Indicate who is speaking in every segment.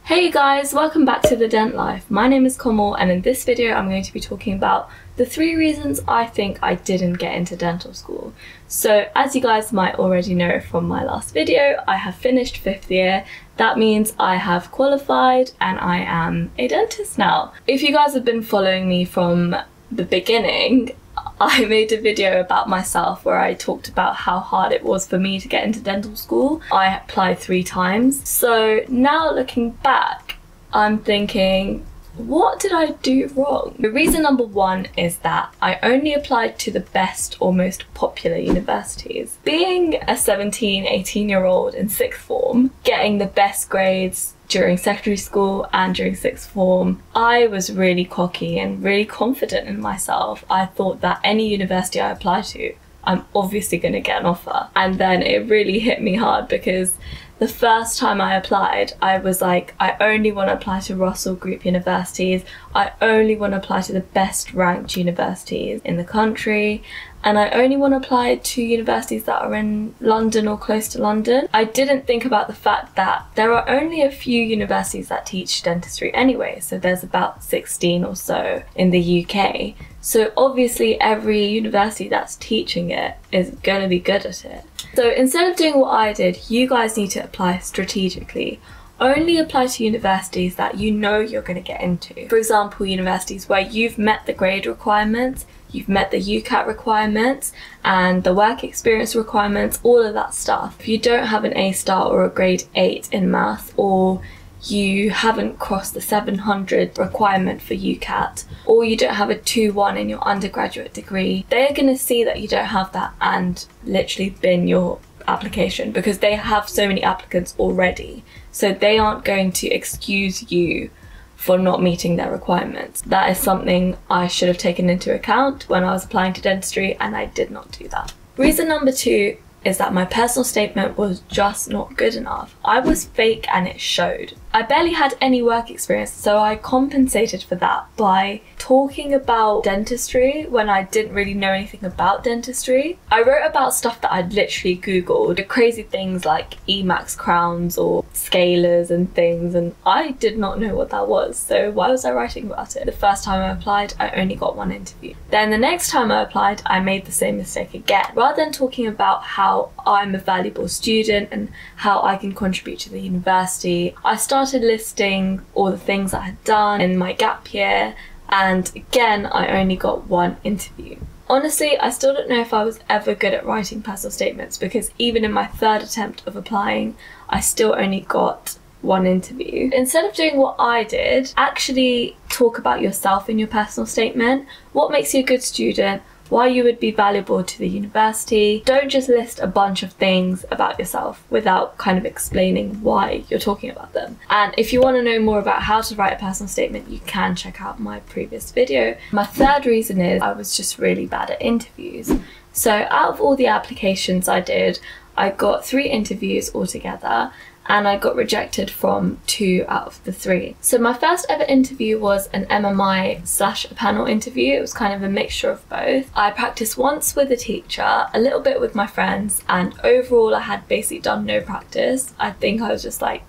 Speaker 1: Hey guys, welcome back to The Dent Life. My name is Komal, and in this video I'm going to be talking about the 3 reasons I think I didn't get into dental school. So as you guys might already know from my last video, I have finished 5th year. That means I have qualified and I am a dentist now. If you guys have been following me from the beginning, I made a video about myself where I talked about how hard it was for me to get into dental school. I applied 3 times. So now looking back, I'm thinking, what did I do wrong? The reason number 1 is that I only applied to the best or most popular universities. Being a 18-year-old in 6th form, getting the best grades during secondary school and during 6th form, I was really cocky and really confident in myself. I thought that any university I applied to, I'm obviously going to get an offer. And then it really hit me hard because the first time I applied, I was like, I only want to apply to Russell Group universities. I only want to apply to the best ranked universities in the country. And I only want to apply to universities that are in London or close to London. I didn't think about the fact that there are only a few universities that teach dentistry anyway. So there's about 16 or so in the UK. So obviously every university that's teaching it is going to be good at it. So instead of doing what I did, you guys need to apply strategically. Only apply to universities that you know you're going to get into. For example, universities where you've met the grade requirements, you've met the UCAT requirements and the work experience requirements, all of that stuff. If you don't have an A star or a grade 8 in math, or you haven't crossed the 700 requirement for UCAT, or you don't have a 2-1 in your undergraduate degree, they're going to see that you don't have that and literally bin your application because they have so many applicants already. So they aren't going to excuse you for not meeting their requirements. That is something I should have taken into account when I was applying to dentistry, and I did not do that. Reason number 2 is that my personal statement was just not good enough. I was fake and it showed. I barely had any work experience, so I compensated for that by talking about dentistry when I didn't really know anything about dentistry. I wrote about stuff that I'd literally googled, crazy things like Emax crowns or scalers and things, and I did not know what that was, so why was I writing about it? The first time I applied, I only got 1 interview. Then the next time I applied, I made the same mistake again. Rather than talking about how I'm a valuable student and how I can contribute to the university, I started listing all the things I had done in my gap year, and again I only got 1 interview. Honestly, I still don't know if I was ever good at writing personal statements because even in my 3rd attempt of applying, I still only got 1 interview. Instead of doing what I did, actually talk about yourself in your personal statement. What makes you a good student? Why you would be valuable to the university. Don't just list a bunch of things about yourself without kind of explaining why you're talking about them. And if you want to know more about how to write a personal statement, you can check out my previous video. My 3rd reason is I was just really bad at interviews. So out of all the applications I did, I got 3 interviews altogether, and I got rejected from 2 out of the 3. So my first ever interview was an MMI / a panel interview. It was kind of a mixture of both. I practiced once with a teacher, a little bit with my friends, and overall I had basically done no practice. I think I was just like,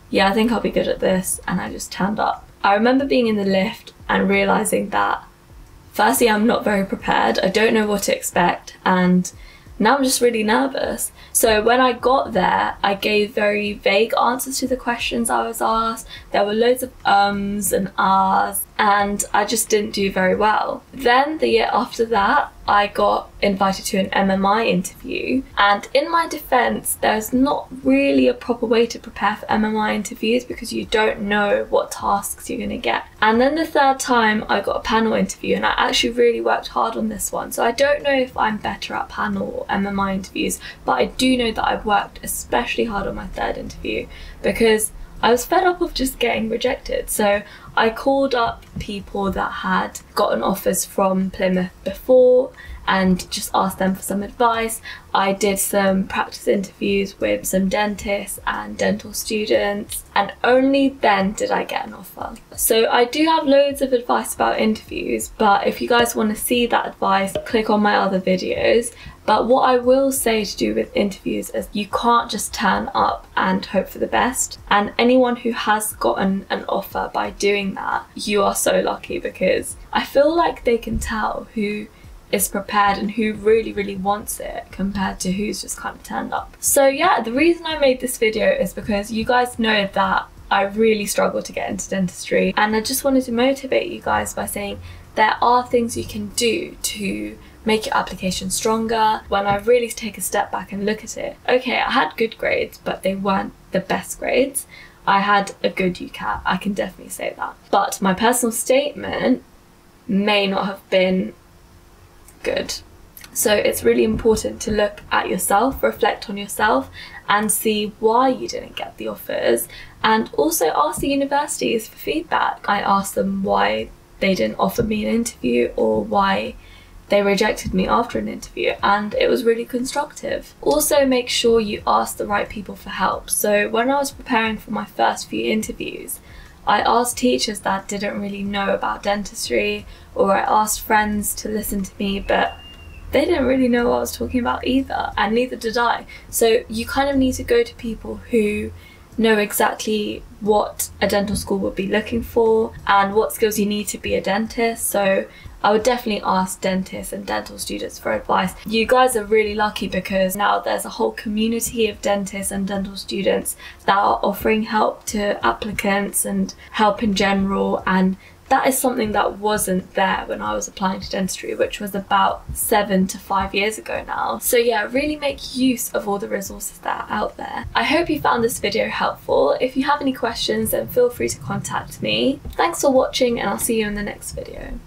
Speaker 1: yeah, I think I'll be good at this, and I just turned up. I remember being in the lift and realising that firstly I'm not very prepared, I don't know what to expect, and now I'm just really nervous. So when I got there, I gave very vague answers to the questions I was asked. There were loads of ums and ahs, and I just didn't do very well. Then the year after that, I got invited to an MMI interview, and in my defense, there's not really a proper way to prepare for MMI interviews because you don't know what tasks you're gonna get. And then the 3rd time I got a panel interview, and I actually really worked hard on this one. So I don't know if I'm better at panel or MMI interviews, but I do know that I've worked especially hard on my 3rd interview because I was fed up of just getting rejected. So I called up people that had gotten offers from Plymouth before and just asked them for some advice. I did some practice interviews with some dentists and dental students, and only then did I get an offer. So I do have loads of advice about interviews, but if you guys want to see that advice, click on my other videos. But what I will say to do with interviews is you can't just turn up and hope for the best. And anyone who has gotten an offer by doing that, you are so lucky, because I feel like they can tell who is prepared and who really wants it compared to who's just kind of turned up. So yeah, the reason I made this video is because you guys know that I really struggle to get into dentistry, and I just wanted to motivate you guys by saying there are things you can do to make your application stronger. When I really take a step back and look at it, okay, I had good grades, but they weren't the best grades. I had a good UCAT, I can definitely say that. But my personal statement may not have been good. So it's really important to look at yourself, reflect on yourself, and see why you didn't get the offers, and also ask the universities for feedback. I asked them why they didn't offer me an interview or why they rejected me after an interview, and it was really constructive. Also, make sure you ask the right people for help. So when I was preparing for my first few interviews, I asked teachers that didn't really know about dentistry, or I asked friends to listen to me, but they didn't really know what I was talking about either, and neither did I. So you kind of need to go to people who know exactly what a dental school would be looking for and what skills you need to be a dentist. So I would definitely ask dentists and dental students for advice. You guys are really lucky, because now there's a whole community of dentists and dental students that are offering help to applicants and help in general, and that is something that wasn't there when I was applying to dentistry, which was about 7 to 5 years ago now. So yeah, really make use of all the resources that are out there. I hope you found this video helpful. If you have any questions, then feel free to contact me. Thanks for watching, and I'll see you in the next video.